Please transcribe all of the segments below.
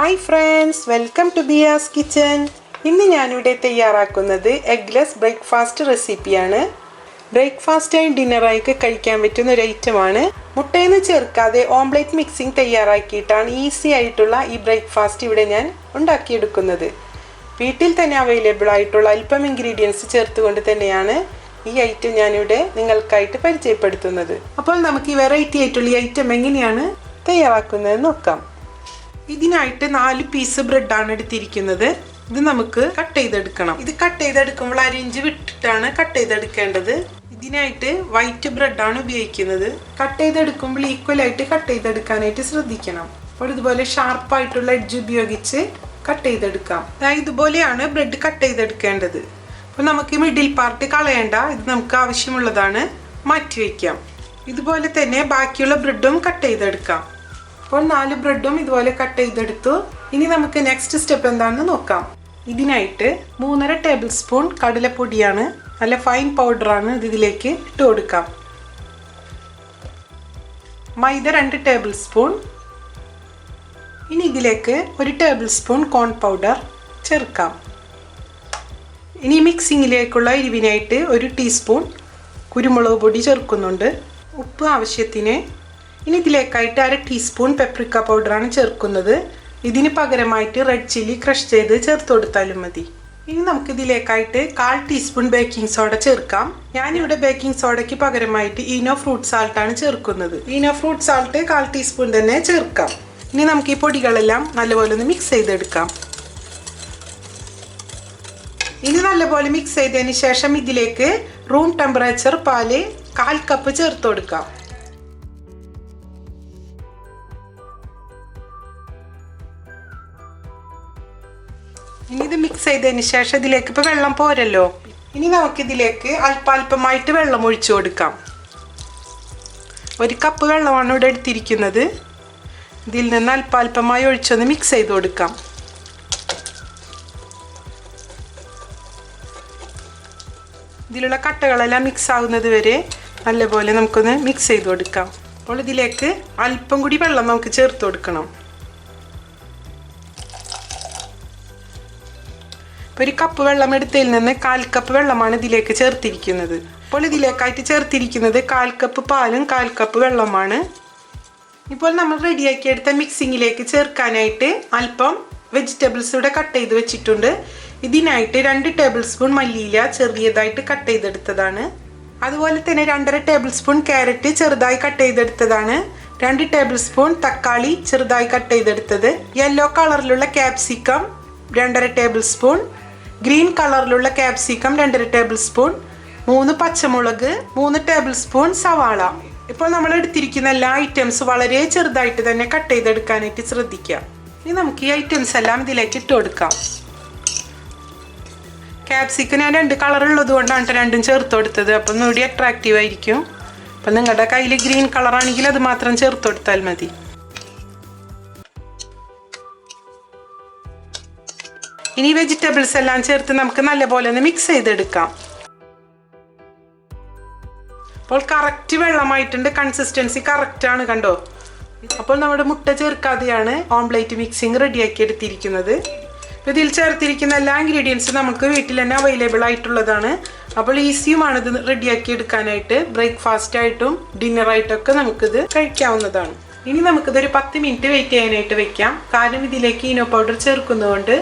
Hi friends, welcome to Biyas kitchen. ഇന്ന് ഞാൻ ഇവിടെ തയ്യാറാക്കുന്നത് എഗ്ലെസ് ബ്രേക്ക്ഫാസ്റ്റ് റെസിപ്പിയാണ്. ബ്രേക്ക്ഫാസ്റ്റ് ആയി ഡിന്നർ ആയി കഴിക്കാൻ പറ്റുന്ന ഒരു ഐറ്റമാണ്. മുട്ടയൊന്നും ചേർക്കാതെ ഓംലെറ്റ് മിക്സിംഗ് തയ്യാറാക്കിയിട്ടാണ് ഈസി ആയിട്ടുള്ള ഈ ബ്രേക്ക്ഫാസ്റ്റ് ഇവിടെ ഞാൻ ഉണ്ടാക്കിയെടുക്കുന്നത്. വീട്ടിൽ തന്നെ അവൈലബിൾ ആയിട്ടുള്ള അല്പം ഇൻഗ്രീഡിയൻസ് ചേർത്തുകൊണ്ട് തന്നെയാണ് ഈ ഐറ്റം ഞാനിവിടെ നിങ്ങൾക്കായിട്ട് പരിചയപ്പെടുത്തുന്നത്. അപ്പോൾ നമുക്ക് ഈ വെറൈറ്റി ആയിട്ടുള്ള ഈ ഐറ്റം എങ്ങനെയാണ് തയ്യാറാക്കുന്നത് നോക്കാം. ഇതിനായിട്ട് 4 പീസ് ബ്രെഡാണ് എടുത്തിരിക്കുന്നത്. ഇത് നമുക്ക് കട്ട് ചെയ്തെടുക്കണം. ഇത് കട്ട് ചെയ്തെടുക്കുമ്പോൾ അരിഞ്ച് വിട്ടിട്ടാണ് കട്ട് ചെയ്തെടുക്കേണ്ടത്. ഇതിനായിട്ട് വൈറ്റ് ബ്രെഡാണ് ഉപയോഗിക്കുന്നത്. കട്ട് ചെയ്തെടുക്കുമ്പോൾ ഈക്വലായിട്ട് കട്ട് ചെയ്തെടുക്കാനായിട്ട് ശ്രദ്ധിക്കണം. അപ്പോൾ ഇതുപോലെ ഷാർപ്പായിട്ടുള്ള എഡ്ജ് ഉപയോഗിച്ച് കട്ട് ചെയ്തെടുക്കാം. ഇതുപോലെയാണ് ബ്രെഡ് കട്ട് ചെയ്തെടുക്കേണ്ടത്. അപ്പോൾ നമുക്ക് മിഡിൽ പാർട്ട് കളയണ്ട, ഇത് നമുക്ക് ആവശ്യമുള്ളതാണ്, മാറ്റിവെക്കാം. ഇതുപോലെ തന്നെ ബാക്കിയുള്ള ബ്രെഡും കട്ട് ചെയ്തെടുക്കാം. അപ്പോൾ 4 ബ്രെഡും ഇതുപോലെ കട്ട് ചെയ്തെടുത്തു. ഇനി നമുക്ക് നെക്സ്റ്റ് സ്റ്റെപ്പ് എന്താണെന്ന് നോക്കാം. ഇതിനായിട്ട് 3.5 ടേബിൾ സ്പൂൺ കടലപ്പൊടിയാണ്, നല്ല ഫൈൻ പൗഡറാണ്, ഇത് ഇതിലേക്ക് ഇട്ട് കൊടുക്കാം. മൈദ 2 ടേബിൾ സ്പൂൺ. ഇനി ഇതിലേക്ക് 1 ടേബിൾ സ്പൂൺ കോൺ പൗഡർ ചേർക്കാം. ഇനി മിക്സിങ്ങിലേക്കുള്ള എരിവിനായിട്ട് 1 ടീസ്പൂൺ കുരുമുളക് പൊടി ചേർക്കുന്നുണ്ട്. ഉപ്പ് ആവശ്യത്തിന്. ഇനി ഇതിലേക്കായിട്ട് 1/2 ടീസ്പൂൺ പെപ്രിക്ക പൗഡറാണ് ചേർക്കുന്നത്. ഇതിന് പകരമായിട്ട് റെഡ് ചില്ലി ക്രഷ് ചെയ്ത് ചേർത്ത് കൊടുത്താലും മതി. ഇനി നമുക്ക് ഇതിലേക്കായിട്ട് 1/4 ടീസ്പൂൺ ബേക്കിംഗ് സോഡ ചേർക്കാം. ഞാനിവിടെ ബേക്കിംഗ് സോഡയ്ക്ക് പകരമായിട്ട് ഈനോ ഫ്രൂട്ട് സാൾട്ടാണ് ചേർക്കുന്നത്. ഈനോ ഫ്രൂട്ട് സാൾട്ട് 1/4 ടീസ്പൂൺ തന്നെ ചേർക്കാം. ഇനി നമുക്ക് ഈ പൊടികളെല്ലാം നല്ലപോലെ ഒന്ന് മിക്സ് ചെയ്തെടുക്കാം. ഇനി നല്ലപോലെ മിക്സ് ചെയ്തതിന് ശേഷം ഇതിലേക്ക് റൂം ടെമ്പറേച്ചർ പാല് 1/4 കപ്പ് ചേർത്ത് കൊടുക്കാം. ഇനി ഇത് മിക്സ് ചെയ്തതിന് ശേഷം ഇതിലേക്ക് ഇപ്പോൾ വെള്ളം പോരല്ലോ. ഇനി നമുക്കിതിലേക്ക് അല്പാൽപമായിട്ട് വെള്ളം ഒഴിച്ചു കൊടുക്കാം. 1 കപ്പ് വെള്ളമാണ് ഇവിടെ എടുത്തിരിക്കുന്നത്. ഇതിൽ നിന്ന് അല്പാൽപമായി ഒഴിച്ചൊന്ന് മിക്സ് ചെയ്ത് കൊടുക്കാം. ഇതിലുള്ള കട്ടകളെല്ലാം മിക്സ് ആകുന്നത് വരെ നല്ലപോലെ നമുക്കൊന്ന് മിക്സ് ചെയ്ത് കൊടുക്കാം. അപ്പോൾ ഇതിലേക്ക് അല്പം കൂടി വെള്ളം നമുക്ക് ചേർത്ത് കൊടുക്കണം. 1 കപ്പ് വെള്ളം എടുത്തതിൽ നിന്ന് 1/4 കപ്പ് വെള്ളമാണ് ഇതിലേക്ക് ചേർത്തിരിക്കുന്നത്. അപ്പോൾ ഇതിലേക്കായിട്ട് ചേർത്തിരിക്കുന്നത് 1/4 കപ്പ് പാലും 1/4 കപ്പ് വെള്ളമാണ്. ഇപ്പോൾ നമ്മൾ റെഡിയാക്കി എടുത്ത മിക്സിങ്ങിലേക്ക് ചേർക്കാനായിട്ട് അല്പം വെജിറ്റബിൾസ് ഇവിടെ കട്ട് ചെയ്ത് വെച്ചിട്ടുണ്ട്. ഇതിനായിട്ട് 2 ടേബിൾ സ്പൂൺ മല്ലിയില ചെറിയതായിട്ട് കട്ട് ചെയ്തെടുത്തതാണ്. അതുപോലെ തന്നെ 2.5 ടേബിൾ സ്പൂൺ ക്യാരറ്റ് ചെറുതായി കട്ട് ചെയ്തെടുത്തതാണ്. 2 ടേബിൾ സ്പൂൺ തക്കാളി ചെറുതായി കട്ട് ചെയ്തെടുത്തത്. യെല്ലോ കളറിലുള്ള ക്യാപ്സിക്കം 2.5 ടേബിൾ സ്പൂൺ. ഗ്രീൻ കളറിലുള്ള ക്യാപ്സിക്കം 2.5 ടേബിൾ സ്പൂൺ. 3 പച്ചമുളക്, 3 ടേബിൾ സ്പൂൺ സവാള. ഇപ്പോൾ നമ്മൾ എടുത്തിരിക്കുന്ന എല്ലാ ഐറ്റംസ് വളരെ ചെറുതായിട്ട് തന്നെ കട്ട് ചെയ്തെടുക്കാനായിട്ട് ശ്രദ്ധിക്കാം. ഇനി നമുക്ക് ഈ ഐറ്റംസ് എല്ലാം ഇതിലേക്ക് ഇട്ട് കൊടുക്കാം. ക്യാപ്സിക്കം ഞാൻ 2 കളർ ഉള്ളത് കൊണ്ടാണ് രണ്ടും ചേർത്ത് കൊടുത്തത്. അപ്പം ഒന്നുകൂടി അട്രാക്റ്റീവ് ആയിരിക്കും. അപ്പം നിങ്ങളുടെ കയ്യിൽ ഗ്രീൻ കളറാണെങ്കിൽ അത് മാത്രം ചേർത്ത് കൊടുത്താൽ മതി. ഇനി വെജിറ്റബിൾസ് എല്ലാം ചേർത്ത് നമുക്ക് നല്ലപോലെ ഒന്ന് മിക്സ് ചെയ്തെടുക്കാം. അപ്പോൾ കറക്റ്റ് വെള്ളമായിട്ടുണ്ട്, കൺസിസ്റ്റൻസി കറക്റ്റാണ്, കണ്ടോ. അപ്പോൾ നമ്മുടെ മുട്ട ചേർക്കാതെയാണ് ഓംലെറ്റ് മിക്സിങ് റെഡിയാക്കി എടുത്തിരിക്കുന്നത്. ഇതിൽ ചേർത്തിരിക്കുന്ന എല്ലാ ഇൻഗ്രീഡിയൻസും നമുക്ക് വീട്ടിൽ തന്നെ അവൈലബിൾ ആയിട്ടുള്ളതാണ്. അപ്പോൾ ഈസിയുമാണ് ഇത് റെഡിയാക്കി എടുക്കാനായിട്ട്. ബ്രേക്ക്ഫാസ്റ്റ് ആയിട്ടും ഡിന്നറായിട്ടൊക്കെ നമുക്കിത് കഴിക്കാവുന്നതാണ്. ഇനി നമുക്കിതൊരു 10 മിനിറ്റ് വെയിറ്റ് ചെയ്യാനായിട്ട് വെക്കാം. കാരണം ഇതിലേക്ക് ഈനോ പൗഡർ ചേർക്കുന്നതുകൊണ്ട്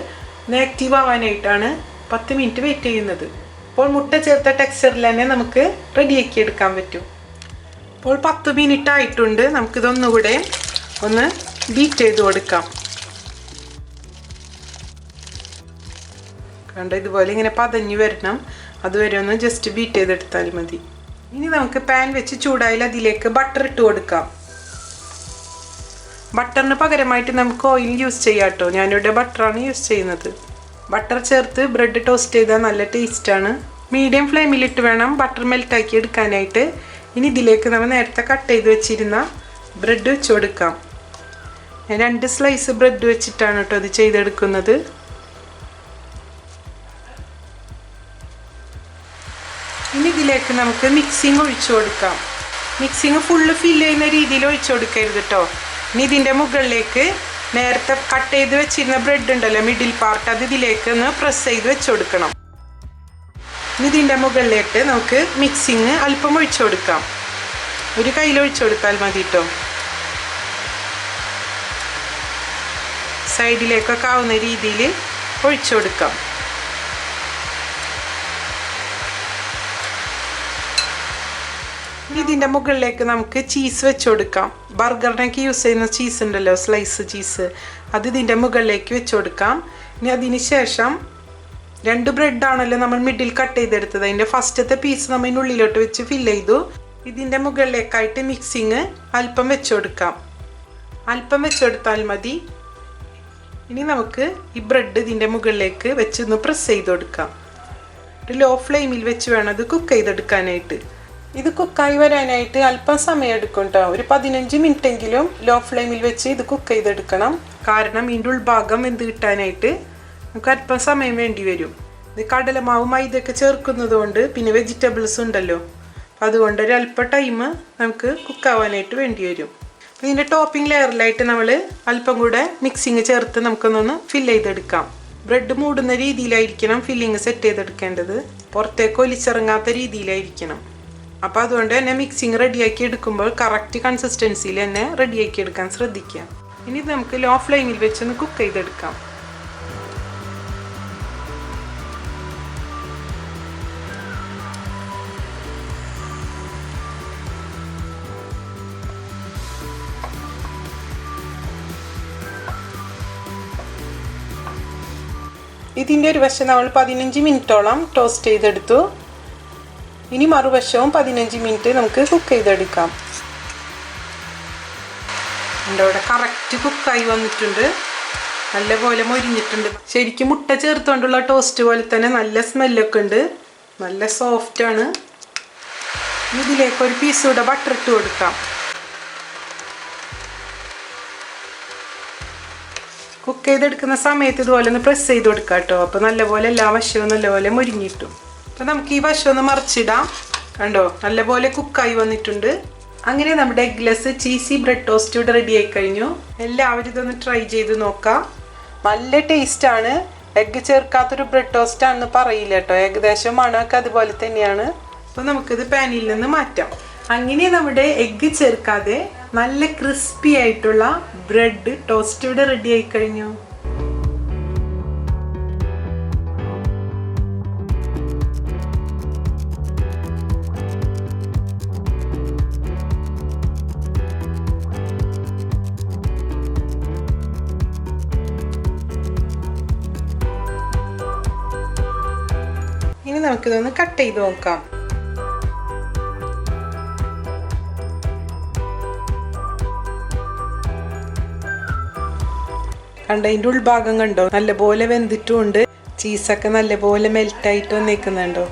ആക്റ്റീവ് ആവാനായിട്ടാണ് 10 മിനിറ്റ് വെയിറ്റ് ചെയ്യുന്നത്. അപ്പോൾ മുട്ട ചേർത്ത ടെക്സ്ചറിൽ തന്നെ നമുക്ക് റെഡിയാക്കി എടുക്കാൻ പറ്റും. അപ്പോൾ 10 മിനിറ്റ് ആയിട്ടുണ്ട്. നമുക്കിതൊന്നുകൂടെ ഒന്ന് ബീറ്റ് ചെയ്ത് കൊടുക്കാം. കണ്ടോ, ഇതുപോലെ ഇങ്ങനെ പതഞ്ഞു വരണം, അതുവരെ ഒന്ന് ജസ്റ്റ് ബീറ്റ് ചെയ്തെടുത്താൽ മതി. ഇനി നമുക്ക് പാൻ വെച്ച് ചൂടായാൽ അതിലേക്ക് ബട്ടർ ഇട്ട് കൊടുക്കാം. ബട്ടറിന് പകരമായിട്ട് നമുക്ക് ഓയിൽ യൂസ് ചെയ്യാം കേട്ടോ. ഞാനിവിടെ ബട്ടറാണ് യൂസ് ചെയ്യുന്നത്. ബട്ടർ ചേർത്ത് ബ്രെഡ് ടോസ്റ്റ് ചെയ്താൽ നല്ല ടേസ്റ്റാണ്. മീഡിയം ഫ്ലെയിമിലിട്ട് വേണം ബട്ടർ മെൽറ്റാക്കി എടുക്കാനായിട്ട്. ഇനി ഇതിലേക്ക് നമ്മൾ നേരത്തെ കട്ട് ചെയ്ത് വെച്ചിരുന്ന ബ്രെഡ് വെച്ച് കൊടുക്കാം. ഞാൻ 2 സ്ലൈസ് ബ്രെഡ് വെച്ചിട്ടാണ് കേട്ടോ ഇത് ചെയ്തെടുക്കുന്നത്. ഇനി ഇതിലേക്ക് നമുക്ക് മിക്സിങ് ഒഴിച്ചു കൊടുക്കാം. മിക്സിങ് ഫുള്ള് ഫില്ല് ചെയ്യുന്ന രീതിയിൽ ഒഴിച്ചു കൊടുക്കരുത് കേട്ടോ. ഇനി ഇതിൻ്റെ മുകളിലേക്ക് നേരത്തെ കട്ട് ചെയ്ത് വെച്ചിരുന്ന ബ്രെഡ് ഉണ്ടല്ലോ മിഡിൽ പാർട്ട്, അത് ഇതിലേക്ക് ഒന്ന് പ്രസ് ചെയ്ത് വെച്ച് കൊടുക്കണം. ഇതിൻ്റെ മുകളിലേക്ക് നമുക്ക് മിക്സിങ് അല്പം ഒഴിച്ചു കൊടുക്കാം. ഒരു കയ്യിൽ ഒഴിച്ചു കൊടുത്താൽ മതി കേട്ടോ. സൈഡിലേക്കൊക്കെ ആവുന്ന രീതിയിൽ ഒഴിച്ചു കൊടുക്കാം. ഇതിൻ്റെ മുകളിലേക്ക് നമുക്ക് ചീസ് വെച്ച് കൊടുക്കാം. ബർഗറിനൊക്കെ യൂസ് ചെയ്യുന്ന ചീസ് ഉണ്ടല്ലോ, സ്ലൈസ് ചീസ്, അത് ഇതിൻ്റെ മുകളിലേക്ക് വെച്ച് കൊടുക്കാം. ഇനി അതിന് ശേഷം 2 ബ്രെഡാണല്ലോ നമ്മൾ മിഡിൽ കട്ട് ചെയ്തെടുത്തത്, അതിൻ്റെ ഫസ്റ്റത്തെ പീസ് നമ്മൾ ഇതിനുള്ളിലോട്ട് വെച്ച് ഫില്ല് ചെയ്തു. ഇതിൻ്റെ മുകളിലേക്കായിട്ട് മിക്സിങ് അല്പം വെച്ച് കൊടുക്കാം. അല്പം വെച്ച് കൊടുത്താൽ മതി. ഇനി നമുക്ക് ഈ ബ്രെഡ് ഇതിൻ്റെ മുകളിലേക്ക് വെച്ച് ഒന്ന് പ്രസ് ചെയ്ത് കൊടുക്കാം. ഒരു ലോ ഫ്ലെയിമിൽ വെച്ച് വേണം ഇത് കുക്ക് ചെയ്തെടുക്കാനായിട്ട്. ഇത് കുക്കായി വരാനായിട്ട് അല്പം സമയം എടുക്കും കേട്ടോ. ഒരു 15 മിനിറ്റെങ്കിലും ലോ ഫ്ലെയിമിൽ വെച്ച് ഇത് കുക്ക് ചെയ്തെടുക്കണം. കാരണം ഇതിൻ്റെ ഉൾഭാഗം വെന്ത് കിട്ടാനായിട്ട് നമുക്ക് അല്പം സമയം വേണ്ടി വരും. ഇത് കടലമാവ് മൈദയൊക്കെ ചേർക്കുന്നത് കൊണ്ട് പിന്നെ വെജിറ്റബിൾസ് ഉണ്ടല്ലോ, അതുകൊണ്ട് ഒരു അല്പം ടൈം നമുക്ക് കുക്കാവാനായിട്ട് വേണ്ടി വരും. ഇതിൻ്റെ ടോപ്പിംഗ് ലെയറിലായിട്ട് നമ്മൾ അല്പം കൂടെ മിക്സിങ് ചേർത്ത് നമുക്കൊന്നൊന്ന് ഫില്ല് ചെയ്തെടുക്കാം. ബ്രെഡ് മൂടുന്ന രീതിയിലായിരിക്കണം ഫില്ലിങ് സെറ്റ് ചെയ്തെടുക്കേണ്ടത്, പുറത്തേക്ക് ഒലിച്ചിറങ്ങാത്ത രീതിയിലായിരിക്കണം. അപ്പോൾ അതുകൊണ്ട് തന്നെ മിക്സിങ് റെഡിയാക്കി എടുക്കുമ്പോൾ കറക്റ്റ് കൺസിസ്റ്റൻസിയിൽ തന്നെ റെഡിയാക്കി എടുക്കാൻ ശ്രദ്ധിക്കുക. ഇനി നമുക്ക് ലോ ഫ്ലെയിമിൽ വെച്ചൊന്ന് കുക്ക് ചെയ്തെടുക്കാം. ഇതിൻ്റെ ഒരു വശം നമ്മൾ 15 മിനിറ്റോളം ടോസ്റ്റ് ചെയ്തെടുത്തു. ഇനി മറുവശവും 15 മിനിറ്റ് നമുക്ക് കുക്ക് ചെയ്തെടുക്കാം. എൻ്റെ അവിടെ കറക്റ്റ് കുക്കായി വന്നിട്ടുണ്ട്, നല്ലപോലെ മൊരിഞ്ഞിട്ടുണ്ട്. ശരിക്കും മുട്ട ചേർത്തുകൊണ്ടുള്ള ടോസ്റ്റ് പോലെ തന്നെ നല്ല സ്മെല്ലൊക്കെ ഉണ്ട്, നല്ല സോഫ്റ്റാണ്. ഇതിലേക്ക് ഒരു പീസ് കൂടെ ബട്ടർ ഇട്ട് കൊടുക്കാം. കുക്ക് ചെയ്തെടുക്കുന്ന സമയത്ത് ഇതുപോലെ ഒന്ന് പ്രസ് ചെയ്ത് കൊടുക്കാം കേട്ടോ. അപ്പോൾ നല്ലപോലെ എല്ലാ വശവും നല്ലപോലെ മൊരിഞ്ഞിട്ടും. അപ്പോൾ നമുക്ക് ഈ വശം ഒന്ന് മറിച്ചിടാം. കണ്ടോ, നല്ലപോലെ കുക്കായി വന്നിട്ടുണ്ട്. അങ്ങനെ നമ്മുടെ എഗ്ലെസ് ചീസി ബ്രെഡ് ടോസ്റ്റ് ഇവിടെ റെഡി ആയി കഴിഞ്ഞു. എല്ലാവരും ഇതൊന്ന് ട്രൈ ചെയ്ത് നോക്കാം. നല്ല ടേസ്റ്റാണ്. എഗ്ഗ് ചേർക്കാത്തൊരു ബ്രെഡ് ടോസ്റ്റ് ആണെന്ന് പറയില്ല കേട്ടോ, ഏകദേശം മണമൊക്കെ അതുപോലെ തന്നെയാണ്. അപ്പോൾ നമുക്കിത് പാനിൽ നിന്ന് മാറ്റാം. അങ്ങനെ നമ്മുടെ എഗ്ഗ് ചേർക്കാതെ നല്ല ക്രിസ്പി ആയിട്ടുള്ള ബ്രെഡ് ടോസ്റ്റ് ഇവിടെ റെഡി ആയി കഴിഞ്ഞു. ഇനി നമുക്കിതൊന്ന് കട്ട് ചെയ്ത് നോക്കാം. കണ്ടോ, അതിൻ്റെ ഉൾഭാഗം കണ്ടോ, നല്ലപോലെ വെന്തിട്ടുമുണ്ട്. ചീസൊക്കെ നല്ലപോലെ മെൽറ്റായിട്ട് വന്നേക്കുന്നുണ്ടോ.